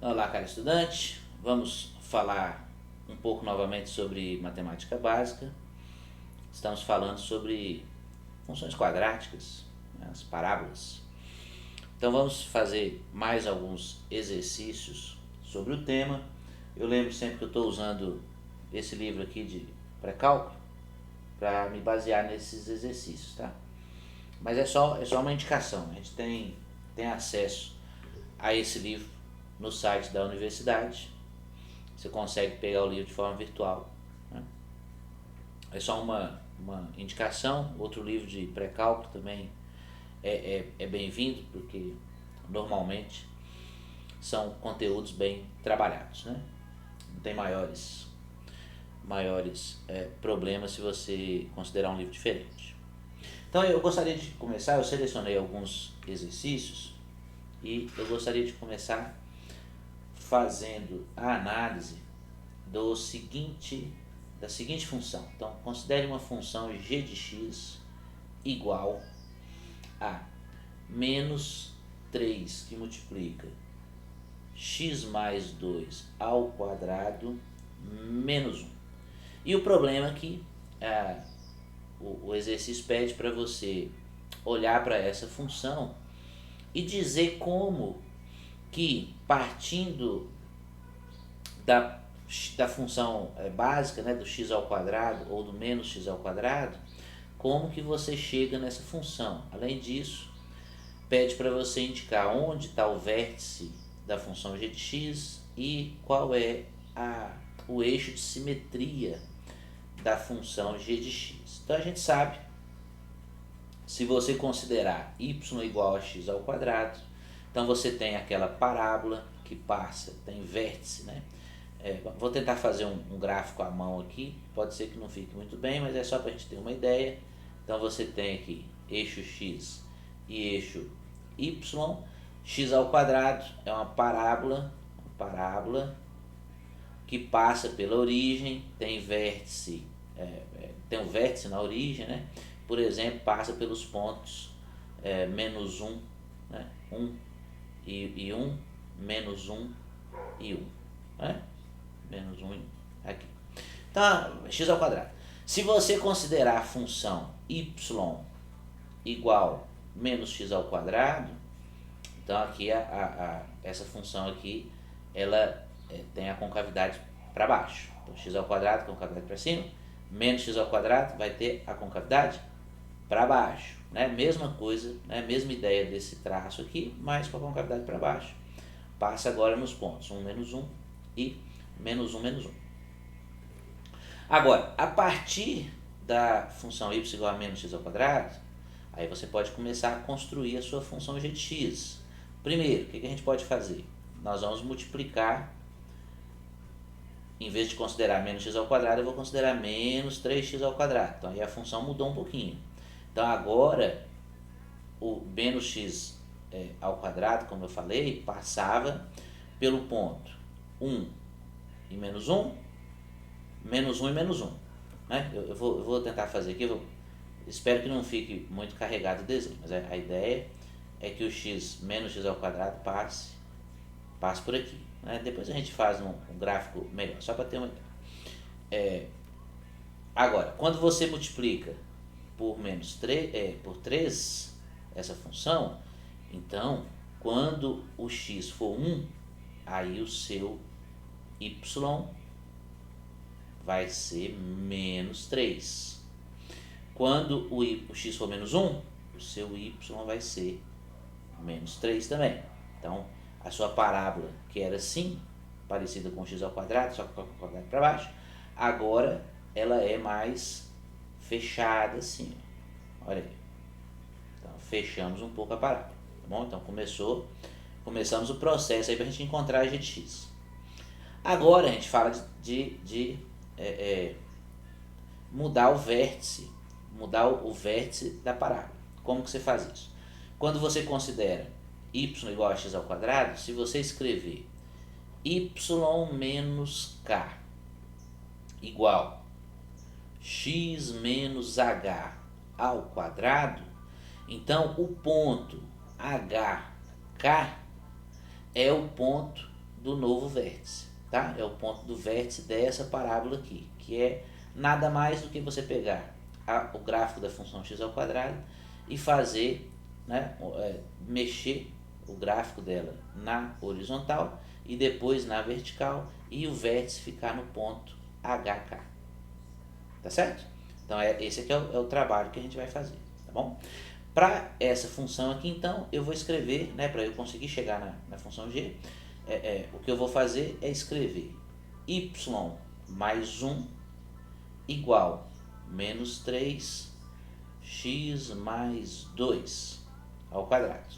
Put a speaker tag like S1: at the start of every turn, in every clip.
S1: Olá, caro estudante. Vamos falar um pouco novamente sobre matemática básica. Estamos falando sobre funções quadráticas, né, as parábolas. Então vamos fazer mais alguns exercícios sobre o tema. Eu lembro sempre que eu estou usando esse livro aqui de pré-cálculo para me basear nesses exercícios, tá? Mas é só uma indicação. A gente tem acesso a esse livro no site da universidade. Você consegue pegar o livro de forma virtual, né? É só uma indicação. Outro livro de pré-cálculo também é bem-vindo, porque normalmente são conteúdos bem trabalhados, né? Não tem maiores problemas se você considerar um livro diferente. Então eu gostaria de começar, eu selecionei alguns exercícios e eu gostaria de começar fazendo a análise da seguinte função. Então, considere uma função g de x igual a menos 3 que multiplica x mais 2 ao quadrado menos 1. E o problema é que o exercício pede para você olhar para essa função e dizer como que, partindo da função básica, né, do x ao quadrado ou do menos x ao quadrado, como que você chega nessa função. Além disso, pede para você indicar onde está o vértice da função g de x e qual é o eixo de simetria da função g de x. Então a gente sabe, se você considerar y igual a x ao quadrado, então você tem aquela parábola que passa, tem vértice, né? Vou tentar fazer um gráfico à mão aqui, pode ser que não fique muito bem, mas é só para a gente ter uma ideia. Então você tem aqui eixo x e eixo y, x ao quadrado é uma parábola que passa pela origem, tem vértice, tem um vértice na origem, né? Por exemplo, passa pelos pontos menos 1, né? 1 e 1, menos 1 e 1, né? Menos 1 e 1, aqui. Então, x ao quadrado. Se você considerar a função y igual menos x ao quadrado, então aqui essa função aqui, ela tem a concavidade para baixo. Então, x ao quadrado, concavidade para cima, menos x ao quadrado vai ter a concavidade para baixo, né? Mesma coisa, né? Mesma ideia desse traço aqui, mas com a concavidade para baixo. Passa agora nos pontos 1 menos 1 e menos 1 menos 1. Agora, a partir da função y igual a menos x ao quadrado, aí você pode começar a construir a sua função g de x. Primeiro, o que a gente pode fazer? Nós vamos multiplicar, em vez de considerar menos x ao quadrado, eu vou considerar menos 3x ao quadrado. Então aí a função mudou um pouquinho. Então agora, o menos x ao quadrado, como eu falei, passava pelo ponto 1 e menos 1, menos 1 e menos 1. Né? Eu vou tentar fazer aqui, espero que não fique muito carregado o desenho, mas a ideia é que o x menos x ao quadrado passe por aqui. Né? Depois a gente faz um gráfico melhor, só para ter uma ideia. Agora, quando você multiplica por menos 3, por 3 essa função, então, quando o x for 1, aí o seu y vai ser menos 3. Quando o x for menos 1, o seu y vai ser menos 3 também. Então, a sua parábola, que era assim, parecida com x ao quadrado, só que com o quadrado para baixo, agora ela é mais fechada assim. Olha aí. Então, fechamos um pouco a parábola. Tá bom? Então, começamos o processo aí para a gente encontrar a g de x. Agora a gente fala de mudar o vértice da parábola. Como que você faz isso? Quando você considera y igual a x ao quadrado, se você escrever y menos k igual x menos h ao quadrado, então o ponto HK é o ponto do novo vértice, tá? É o ponto do vértice dessa parábola aqui, que é nada mais do que você pegar o gráfico da função x ao quadrado e fazer, né, mexer o gráfico dela na horizontal e depois na vertical e o vértice ficar no ponto HK, tá certo? Então esse aqui é o trabalho que a gente vai fazer, tá bom? Para essa função aqui, então, eu vou escrever, né, para eu conseguir chegar na função g, o que eu vou fazer é escrever y mais 1 igual menos 3 x mais 2 ao quadrado.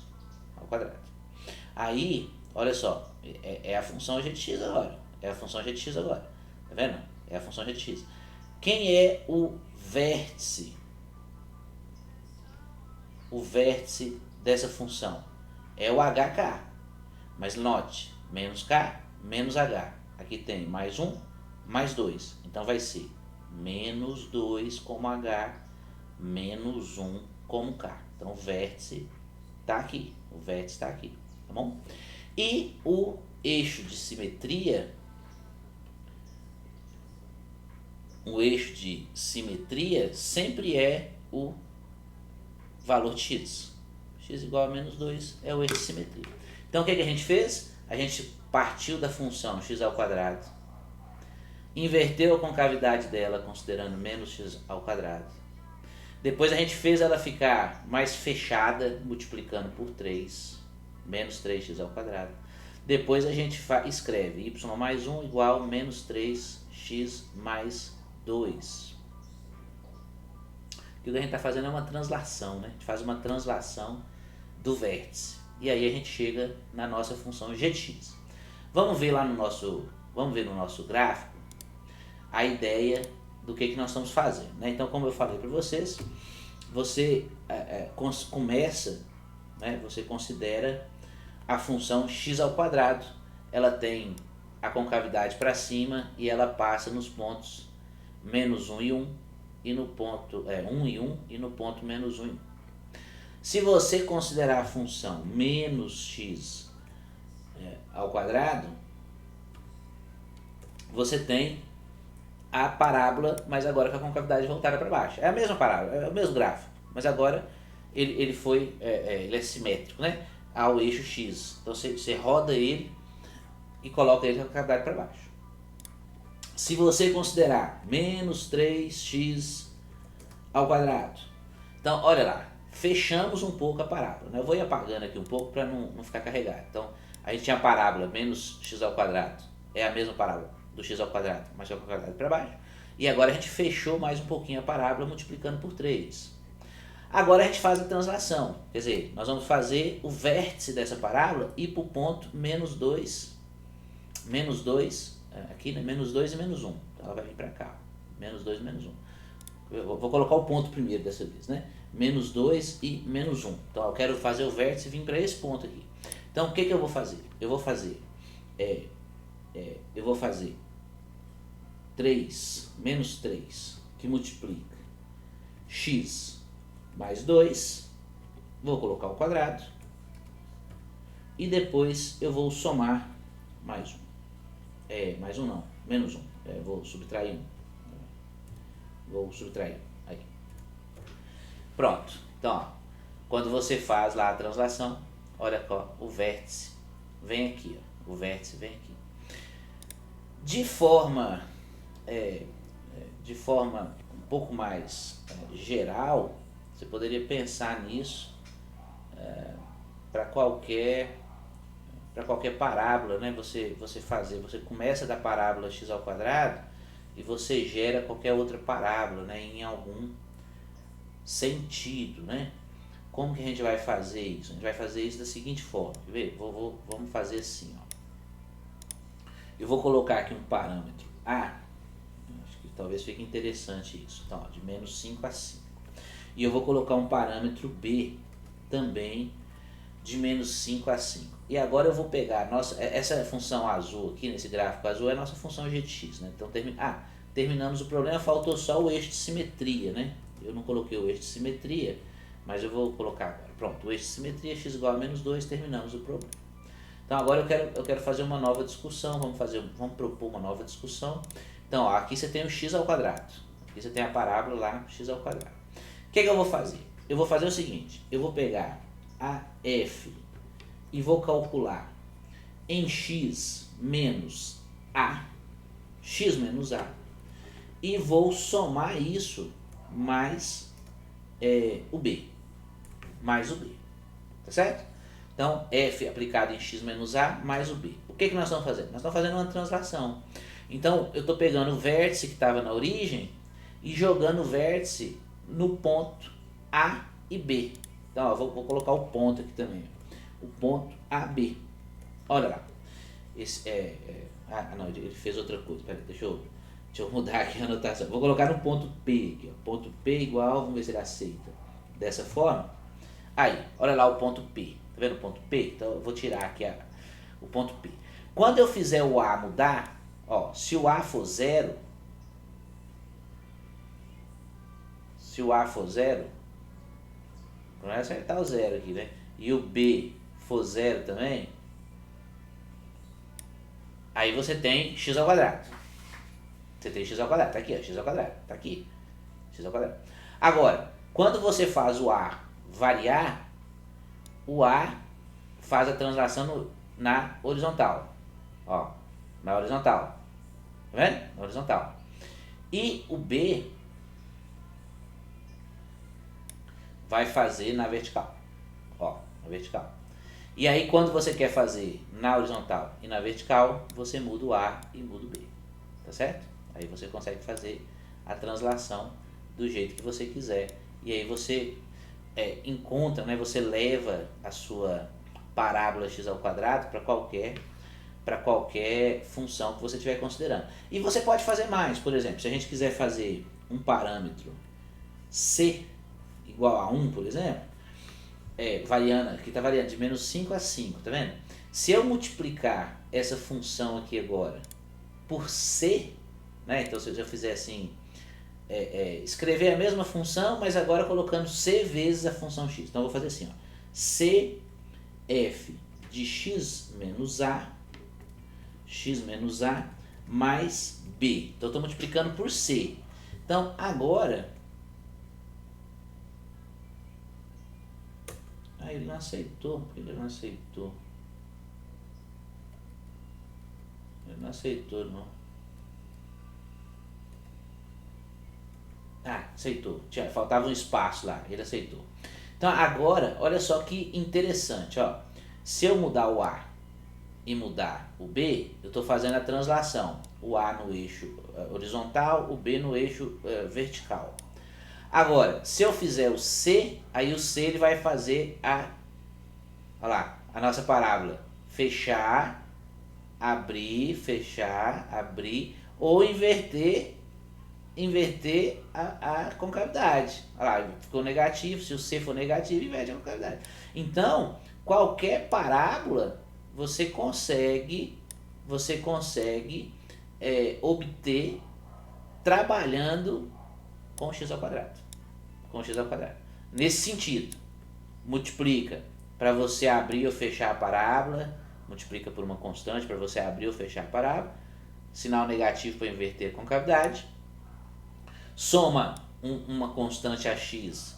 S1: Aí, olha só, é a função g de x agora. É a função g de x agora. Tá vendo? É a função g de x. Quem é o vértice? O vértice dessa função é o HK. Mas note, menos K, menos H. Aqui tem mais 1, mais 2. Então vai ser menos 2 como H, menos 1 como K. Então o vértice está aqui. O vértice está aqui. Tá bom? E o eixo de simetria, sempre é o valor de x. X igual a menos 2 é o eixo de simetria. Então o que a gente fez? A gente partiu da função x ao quadrado, inverteu a concavidade dela considerando menos x ao quadrado. Depois a gente fez ela ficar mais fechada, multiplicando por 3, menos 3x ao quadrado. Depois a gente escreve y mais 1 igual a menos 3x mais 2. O que a gente está fazendo é uma translação, né? A gente faz uma translação do vértice. E aí a gente chega na nossa função g de x. Vamos ver no nosso gráfico a ideia do que nós estamos fazendo, né? Então, como eu falei para vocês, você começa, né? Você considera a função x ao quadrado. Ela tem a concavidade para cima e ela passa nos pontos menos 1 e 1 e no ponto 1 e 1 e no ponto menos 1 e 1. Se você considerar a função menos x ao quadrado, você tem a parábola, mas agora com a concavidade voltada para baixo. É a mesma parábola, é o mesmo gráfico, mas agora ele é simétrico, né, ao eixo x. Então você roda ele e coloca ele com a concavidade para baixo. Se você considerar menos 3x ao quadrado, então olha lá, fechamos um pouco a parábola, né? Eu vou ir apagando aqui um pouco para não ficar carregado. Então a gente tinha a parábola menos x ao quadrado, é a mesma parábola do x ao quadrado, mas com a concavidade para baixo. E agora a gente fechou mais um pouquinho a parábola multiplicando por 3. Agora a gente faz a translação, quer dizer, nós vamos fazer o vértice dessa parábola ir para o ponto menos 2, aqui, né? Menos 2 e menos 1. Então ela vai vir para cá, menos 2 e menos 1. Eu vou colocar o ponto primeiro dessa vez, né? Menos 2 e menos 1. Então eu quero fazer o vértice vir para esse ponto aqui. Então o que eu vou fazer? Eu vou fazer 3 menos 3 que multiplica x mais 2, vou colocar o quadrado e depois eu vou somar mais 1. Mais 1 não, menos 1. Vou subtrair 1. Vou subtrair aí. Pronto. Então, ó, quando você faz lá a translação, olha só, o vértice vem aqui, ó. O vértice vem aqui. De forma um pouco mais geral, você poderia pensar nisso para qualquer parábola, né? Você começa da parábola x ao quadrado e você gera qualquer outra parábola, né, em algum sentido, né? Como que a gente vai fazer isso? A gente vai fazer isso da seguinte forma, quer ver? Vamos fazer assim, ó. Eu vou colocar aqui um parâmetro A, acho que talvez fique interessante isso, então, ó, de menos 5 a 5. E eu vou colocar um parâmetro B também de menos 5 a 5. E agora eu vou pegar essa função azul aqui, nesse gráfico azul, é a nossa função g de x, né? Então terminamos o problema, faltou só o eixo de simetria, né? Eu não coloquei o eixo de simetria, mas eu vou colocar agora. Pronto, o eixo de simetria x igual a menos 2, terminamos o problema. Então agora eu quero fazer uma nova discussão, vamos propor uma nova discussão. Então ó, aqui você tem o x ao quadrado, aqui você tem a parábola lá, x ao quadrado. O que eu vou fazer? Eu vou fazer o seguinte, eu vou pegar a f e vou calcular em x menos a, e vou somar isso mais o b, tá certo? Então, f aplicado em x menos a mais o b. O que nós estamos fazendo? Nós estamos fazendo uma translação. Então, eu estou pegando o vértice que estava na origem e jogando o vértice no ponto A e B. Então, ó, vou colocar o ponto aqui também. O ponto AB. Olha lá. Esse não, ele fez outra coisa. Peraí, deixa eu mudar aqui a anotação. Vou colocar no ponto P aqui. Ó. Ponto P igual, vamos ver se ele aceita. Dessa forma. Aí, olha lá o ponto P. Tá vendo o ponto P? Então eu vou tirar aqui o ponto P. Quando eu fizer o A mudar, ó, se o A for zero, vai acertar o zero aqui, né? E o B for zero também, aí você tem x ao quadrado. Você tem x ao quadrado, tá aqui, ó, x ao quadrado, tá aqui, x ao quadrado. Agora, quando você faz o A variar, o A faz a translação na horizontal, ó, na horizontal, tá vendo? Na horizontal. E o B vai fazer na vertical, ó, na vertical. E aí quando você quer fazer na horizontal e na vertical, você muda o A e muda o B, tá certo? Aí você consegue fazer a translação do jeito que você quiser. E aí você encontra, né, você leva a sua parábola x ao quadrado para qualquer função que você estiver considerando. E você pode fazer mais, por exemplo, se a gente quiser fazer um parâmetro c igual a 1, por exemplo, variando, aqui está variando de menos 5 a 5, tá vendo? Se eu multiplicar essa função aqui agora por c, né, então se eu já fizer assim, escrever a mesma função, mas agora colocando c vezes a função x. Então eu vou fazer assim, ó, c f de x menos a mais b. Então eu estou multiplicando por c. Então agora, ele não aceitou, ele não aceitou. Ele não aceitou, não. Aceitou. Faltava um espaço lá, ele aceitou. Então agora, olha só que interessante, ó. Se eu mudar o A e mudar o B, eu estou fazendo a translação. O A no eixo horizontal, o B no eixo vertical. Agora, se eu fizer o C, aí o C ele vai fazer olha lá, a nossa parábola. Fechar, abrir, fechar, abrir, ou inverter a concavidade. Olha lá, ficou negativo, se o C for negativo, inverte a concavidade. Então, qualquer parábola você consegue obter trabalhando com x ao quadrado. Nesse sentido, multiplica para você abrir ou fechar a parábola, multiplica por uma constante para você abrir ou fechar a parábola, sinal negativo para inverter a concavidade, soma uma constante a x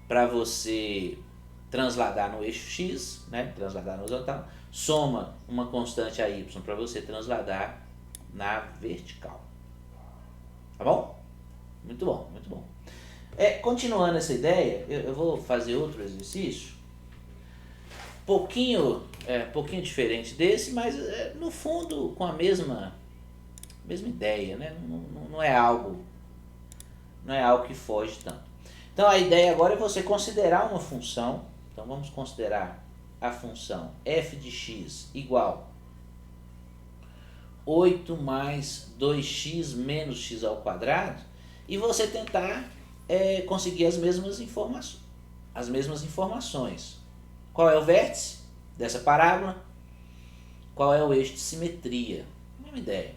S1: para você transladar no eixo x, né? Transladar no horizontal, soma uma constante a y para você transladar na vertical. Tá bom? Muito bom, muito bom. Continuando essa ideia, eu vou fazer outro exercício, pouquinho diferente desse, mas no fundo com a mesma ideia, né? Não é algo que foge tanto. Então a ideia agora é você considerar uma função. Então vamos considerar a função f de x igual 8 mais 2x menos x ao quadrado, e você tentar conseguir as mesmas informações. Qual é o vértice dessa parábola? Qual é o eixo de simetria? Mesma ideia.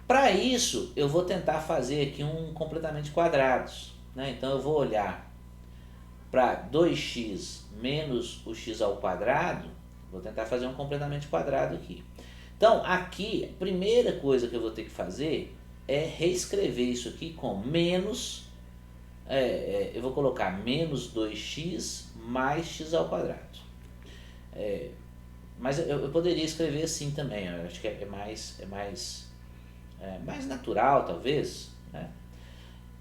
S1: Para isso, eu vou tentar fazer aqui um completamente de quadrados, né? Então eu vou olhar para 2x menos o x ao quadrado Vou tentar fazer um completamente quadrado aqui. Então, aqui, a primeira coisa que eu vou ter que fazer é reescrever isso aqui com menos, eu vou colocar menos 2x mais x ao quadrado. Mas eu poderia escrever assim também, eu acho que é mais natural, talvez, né?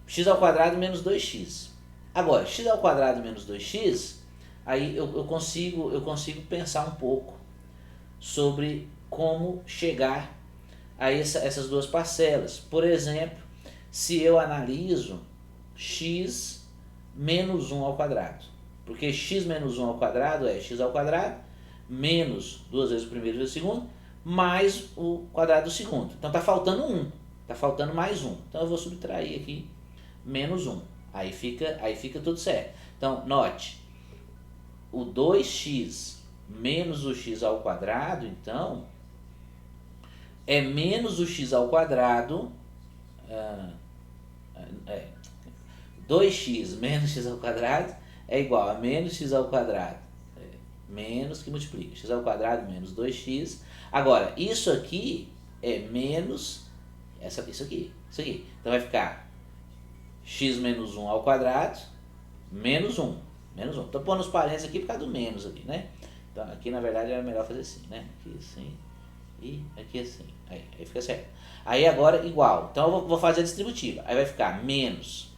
S1: X ao quadrado menos 2x. Agora, x ao quadrado menos 2x, aí eu consigo pensar um pouco sobre como chegar a essas duas parcelas. Por exemplo, se eu analiso x menos 1 ao quadrado, porque x menos 1 ao quadrado é x ao quadrado menos duas vezes o primeiro vezes o segundo, mais o quadrado do segundo. Então está faltando 1, está faltando mais 1. Então eu vou subtrair aqui menos 1. Aí fica tudo certo. Então, note, o 2x menos o x ao quadrado, então, é menos o x ao quadrado, 2x menos x ao quadrado é igual a menos x ao quadrado, menos que multiplica, x ao quadrado menos 2x. Agora, isso aqui é menos isso aqui. Então vai ficar x menos 1 ao quadrado menos 1. Estou pondo os parênteses aqui por causa do menos aqui, né? Então aqui na verdade era melhor fazer assim, né? Aqui assim e aqui assim. Aí fica certo. Aí agora igual. Então eu vou fazer a distributiva. Aí vai ficar menos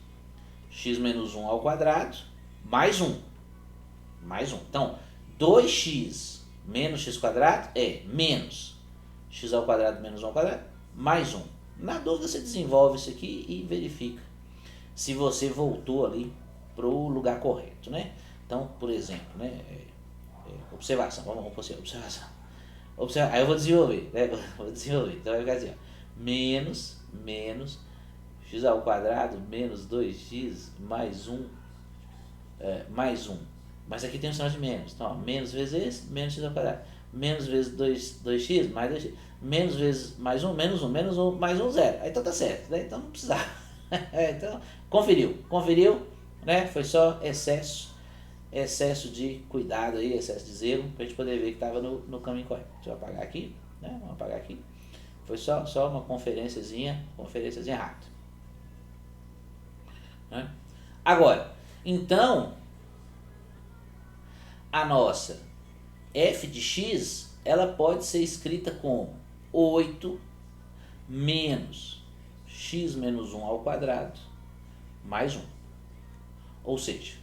S1: x menos 1 ao quadrado mais 1. Então 2x menos x quadrado é menos x ao quadrado menos 1 ao quadrado mais 1. Na dúvida você desenvolve isso aqui e verifica se você voltou ali para o lugar correto, né? Então, por exemplo, né? Observação, vamos por observação. Aí eu vou desenvolver, né? Então vai ficar assim, ó, menos x ao quadrado menos 2x mais 1, mais 1. Mas aqui tem um sinal de menos. Então, ó, menos vezes esse, menos x ao quadrado. Menos vezes 2x mais 2x. Menos vezes mais 1, menos 1, menos 1, mais 1, 0. Aí então tá certo, né? Então não precisava. Então, conferiu, né? Foi só excesso de cuidado aí, excesso de zelo, pra gente poder ver que estava no caminho correto. Deixa eu apagar aqui, né? Vamos apagar aqui. Foi só uma conferênciazinha rápida. Né? Agora, então, a nossa f de x, ela pode ser escrita como 8 menos x menos 1 ao quadrado mais 1. Ou seja,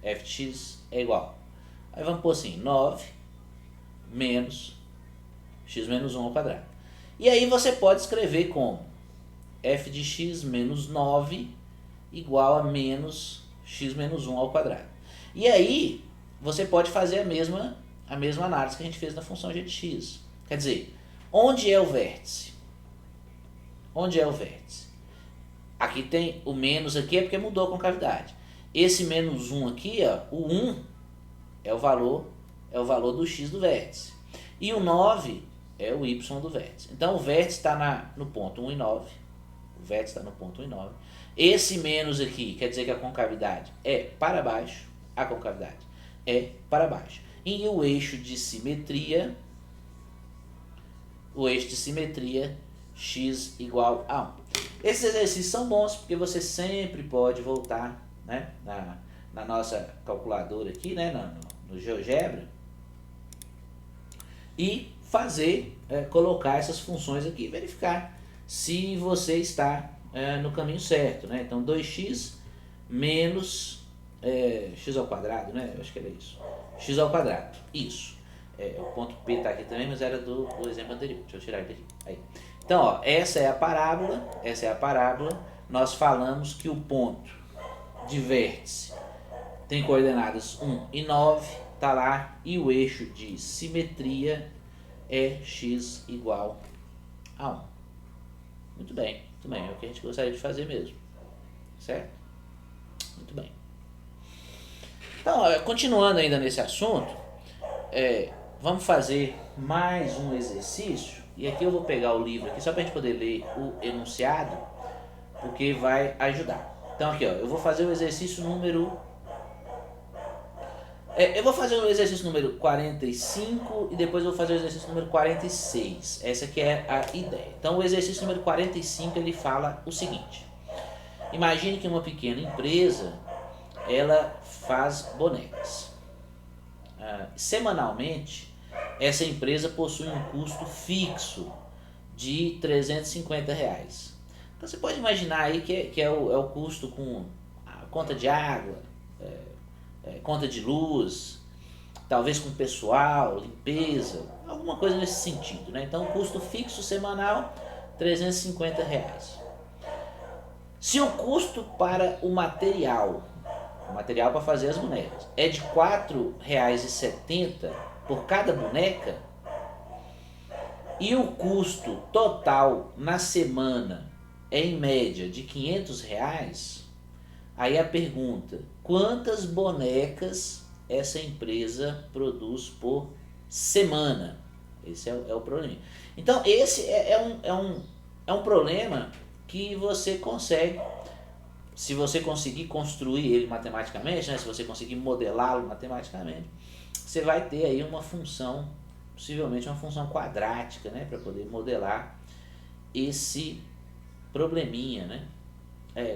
S1: f de x é igual. Aí vamos pôr assim, 9 menos x menos 1 ao quadrado. E aí você pode escrever como f de x menos 9 igual a menos x menos 1 ao quadrado. E aí você pode fazer a mesma análise que a gente fez na função g de x. Quer dizer, onde é o vértice? Aqui tem o menos aqui, é porque mudou a concavidade. Esse menos 1 aqui, ó, o 1 é o valor do x do vértice. E o 9 é o y do vértice. Então o vértice está no ponto 1 e 9. Esse menos aqui quer dizer que a concavidade é para baixo. A concavidade é para baixo. E o eixo de simetria, x igual a 1. Esses exercícios são bons porque você sempre pode voltar, né, na nossa calculadora aqui, né, no GeoGebra, e fazer, colocar essas funções aqui e verificar se você está no caminho certo, né? Então 2x menos x ao quadrado, né? Eu acho que era isso. X ao quadrado, isso. O ponto P está aqui também, mas era do exemplo anterior. Deixa eu tirar ele daqui. Aí. Então, ó, essa é a parábola. Nós falamos que o ponto de vértice tem coordenadas 1 e 9, tá lá, e o eixo de simetria é x igual a 1. Muito bem, é o que a gente gostaria de fazer mesmo, certo? Muito bem. Então, continuando ainda nesse assunto, vamos fazer mais um exercício, e aqui eu vou pegar o livro aqui só para a gente poder ler o enunciado, porque vai ajudar. Então aqui, ó, eu vou fazer o exercício número Eu vou fazer o exercício número 45 e depois eu vou fazer o exercício número 46. Essa que é a ideia. Então o exercício número 45 ele fala o seguinte. Imagine que uma pequena empresa, ela faz bonecas. Semanalmente, essa empresa possui um custo fixo de R$ 350. Então você pode imaginar aí que é o custo com a conta de água, conta de luz, talvez com pessoal, limpeza, alguma coisa nesse sentido, né? Então, custo fixo semanal, R$ 350. Se o custo para o material para fazer as bonecas, é de R$ 4,70 por cada boneca, e o custo total na semana é em média de R$ 500, aí a pergunta, quantas bonecas essa empresa produz por semana? Esse é o problema. Então esse é um problema que você consegue, se você conseguir construir ele matematicamente, né, se você conseguir modelá-lo matematicamente, você vai ter aí uma função, possivelmente uma função quadrática, né, para poder modelar esse probleminha, né?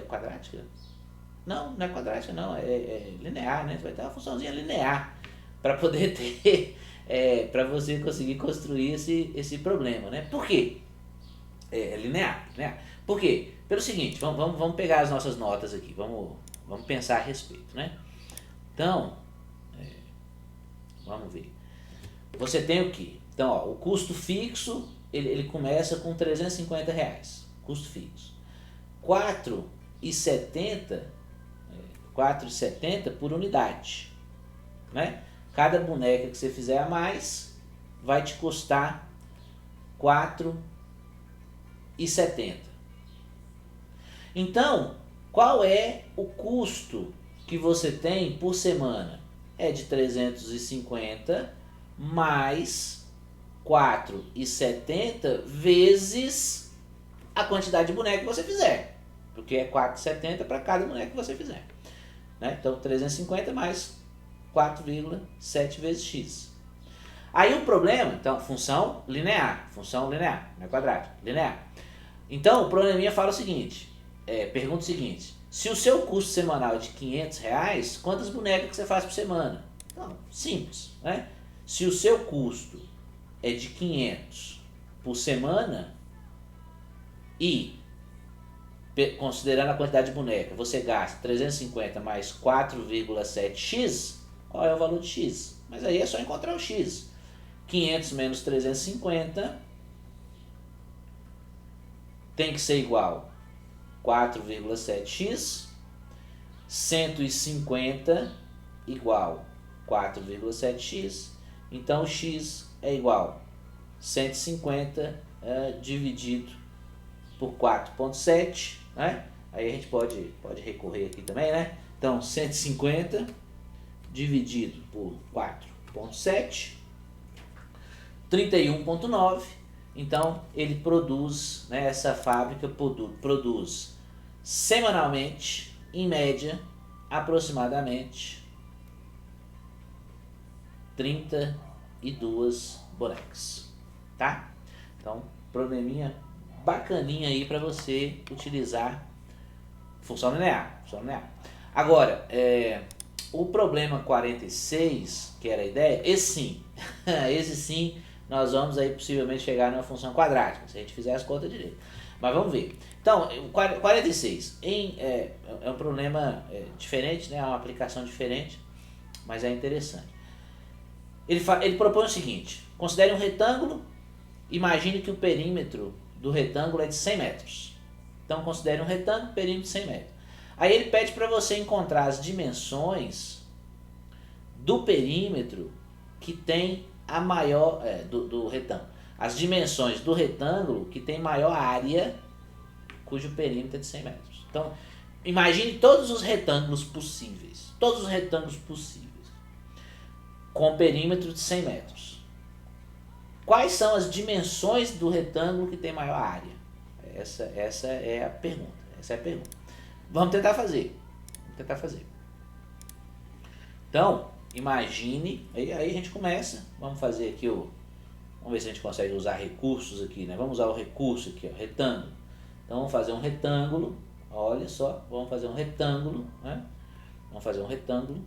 S1: Quadrática? Não é quadrática não, é linear, né? Você vai ter uma funçãozinha linear para poder ter, para você conseguir construir esse problema, né? Por quê? Linear. Por quê? Pelo seguinte, vamos pegar as nossas notas aqui, vamos pensar a respeito, né? Então, vamos ver. Você tem o quê? Então, ó, o custo fixo, ele começa com R$ 350, custo fixo. R$ 4,70 por unidade, né? Cada boneca que você fizer a mais vai te custar R$ 4,70. Então, qual é o custo que você tem por semana? É de 350 mais 4,70 vezes a quantidade de boneca que você fizer, porque é 4,70 para cada boneca que você fizer, né? Então 350 mais 4,7 vezes x. Aí o problema, então, função linear, não é quadrática, linear. Então o probleminha fala o seguinte, pergunta o seguinte, se o seu custo semanal é de R$ 500, quantas bonecas que você faz por semana? Então, simples, né? Se o seu custo é de 500 por semana e, considerando a quantidade de boneca, você gasta 350 mais 4,7x, qual é o valor de x? Mas aí é só encontrar o x. 500 menos 350 tem que ser igual 4,7x, 150 igual 4,7x, então x é igual 150 dividido por 4,7, né? Aí a gente pode recorrer aqui também, né? Então 150 dividido por 4,7, 31,9. Então ele produz, né, essa fábrica produz semanalmente, em média, aproximadamente 32 bonecas, tá? Então, probleminha bacaninha aí para você utilizar função linear. Agora, o problema 46, que era a ideia, esse sim, nós vamos aí possivelmente chegar numa função quadrática, se a gente fizer as contas direito. Mas vamos ver. Então, o 46 é um problema diferente, né? É uma aplicação diferente, mas é interessante. Ele propõe o seguinte, considere um retângulo, imagine que o perímetro do retângulo é de 100 metros. Então, considere um retângulo, perímetro de 100 metros. Aí ele pede para você encontrar as dimensões do perímetro que tem a maior, do retângulo. As dimensões do retângulo que tem maior área, cujo perímetro é de 100 metros. Então, imagine todos os retângulos possíveis. Com perímetro de 100 metros. Quais são as dimensões do retângulo que tem maior área? Essa é a pergunta. Vamos tentar fazer. Então, imagine, aí a gente começa, vamos fazer aqui vamos ver se a gente consegue usar recursos aqui, né? Vamos usar o recurso aqui, ó, retângulo. Então vamos fazer um retângulo, olha só, vamos fazer um retângulo, né? Vamos fazer um retângulo.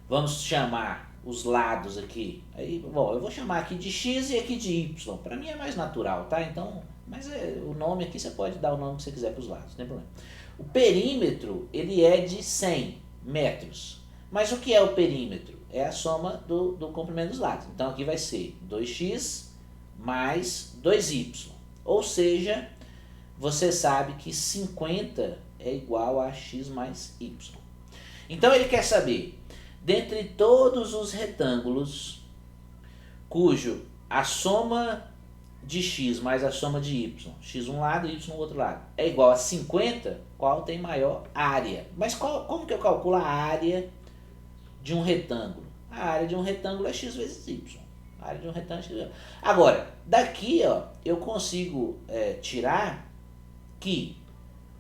S1: Vamos chamar os lados aqui. Aí, bom, eu vou chamar aqui de x e aqui de y. Para mim é mais natural, tá? Então, mas o nome aqui você pode dar o nome que você quiser para os lados, não tem problema. O perímetro, ele é de 100 metros. Mas o que é o perímetro? É a soma do comprimento dos lados. Então aqui vai ser 2x mais 2y. Ou seja, você sabe que 50 é igual a x mais y. Então ele quer saber, dentre todos os retângulos cujo a soma de x mais a soma de y, x um lado e y no outro lado, é igual a 50, qual tem maior área? Mas como que eu calculo a área de um retângulo? A área de um retângulo é x vezes y. A área de um retângulo é x vezes y. Agora, daqui ó, eu consigo tirar que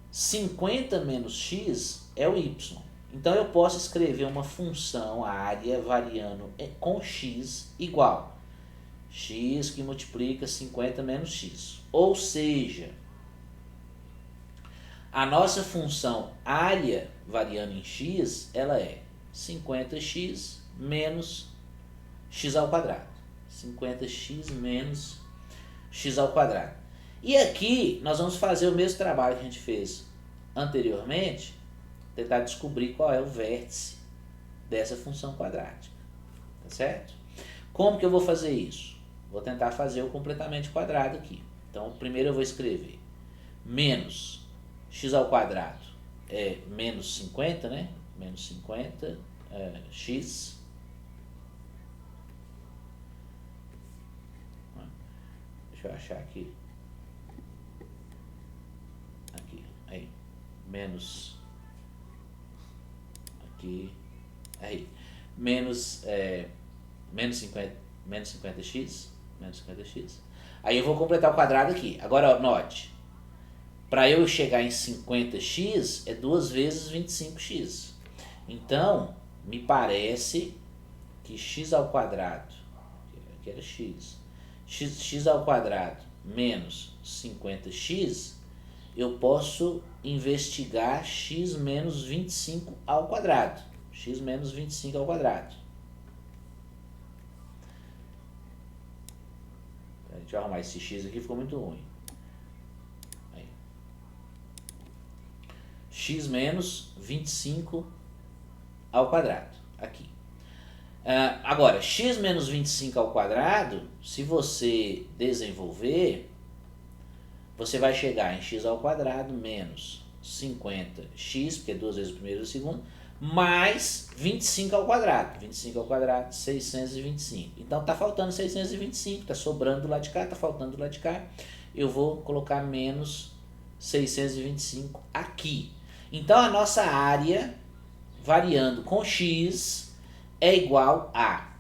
S1: 50 menos x é o y. Então eu posso escrever uma função área variando com x igual x que multiplica 50 menos x. Ou seja, a nossa função área variando em x, ela é 50x menos x ao quadrado. 50x menos x ao quadrado. E aqui nós vamos fazer o mesmo trabalho que a gente fez anteriormente, tentar descobrir qual é o vértice dessa função quadrática, tá certo? Como que eu vou fazer isso? Vou tentar fazer o completamente quadrado aqui. Então, primeiro eu vou escrever menos x ao quadrado é menos 50, né? Menos 50 x. Deixa eu achar aqui. Aqui, aí. Menos aqui, aí, menos 50x, menos 50x. Aí eu vou completar o quadrado aqui. Agora, note, para eu chegar em 50x é 2 vezes 25x. Então, me parece que x ao quadrado, aqui era x ao quadrado menos 50x, eu posso investigar x menos 25 ao quadrado. X menos 25 ao quadrado. Deixa eu arrumar esse x aqui, ficou muito ruim. Aí. X menos 25 ao quadrado. Aqui. Agora, x menos 25 ao quadrado, se você desenvolver, você vai chegar em x ao quadrado menos 50x, porque é 2 vezes o primeiro e o segundo, mais 25 ao quadrado. 25 ao quadrado, 625. Então tá faltando 625, tá sobrando do lado de cá, tá faltando do lado de cá. Eu vou colocar menos 625 aqui. Então a nossa área, variando com x, é igual a...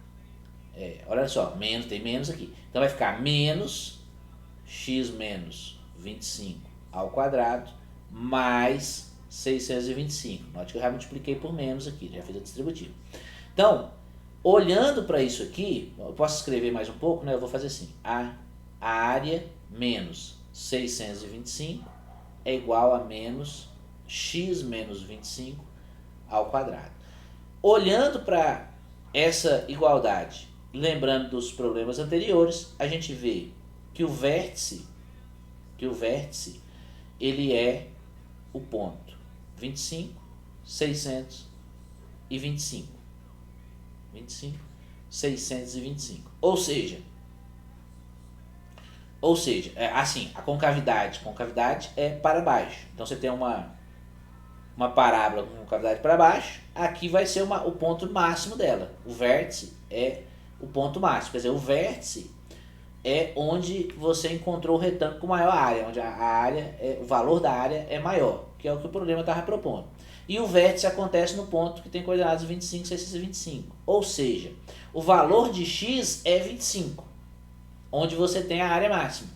S1: olha só, menos, tem menos aqui. Então vai ficar menos x menos 25 ao quadrado mais 625. Note que eu já multipliquei por menos aqui, já fiz a distributiva. Então, olhando para isso aqui, eu posso escrever mais um pouco, né? Eu vou fazer assim, a área menos 625 é igual a menos x menos 25 ao quadrado. Olhando para essa igualdade, lembrando dos problemas anteriores, a gente vê que o vértice ele é o ponto 25, 625. 25, 625. Ou seja, assim, a concavidade é para baixo. Então você tem uma parábola com concavidade para baixo, aqui vai ser o ponto máximo dela. O vértice é o ponto máximo, quer dizer, o vértice é onde você encontrou o retângulo com maior área, onde o valor da área é maior, que é o que o problema estava propondo. E o vértice acontece no ponto que tem coordenadas 25, 625. Ou seja, o valor de x é 25, onde você tem a área máxima.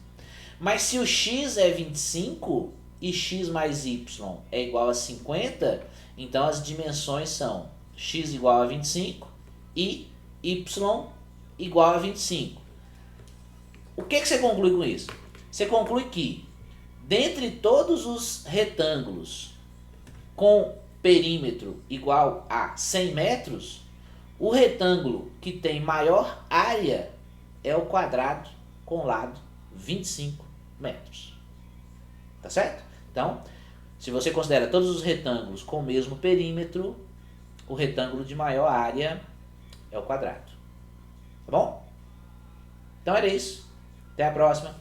S1: Mas se o x é 25 e x mais y é igual a 50, Então as dimensões são x igual a 25 e y igual a 25. O que você conclui com isso? Você conclui que, dentre todos os retângulos com perímetro igual a 100 metros, o retângulo que tem maior área é o quadrado com lado 25 metros. Tá certo? Então, se você considera todos os retângulos com o mesmo perímetro, o retângulo de maior área é o quadrado. Tá bom? Então era isso. Até a próxima.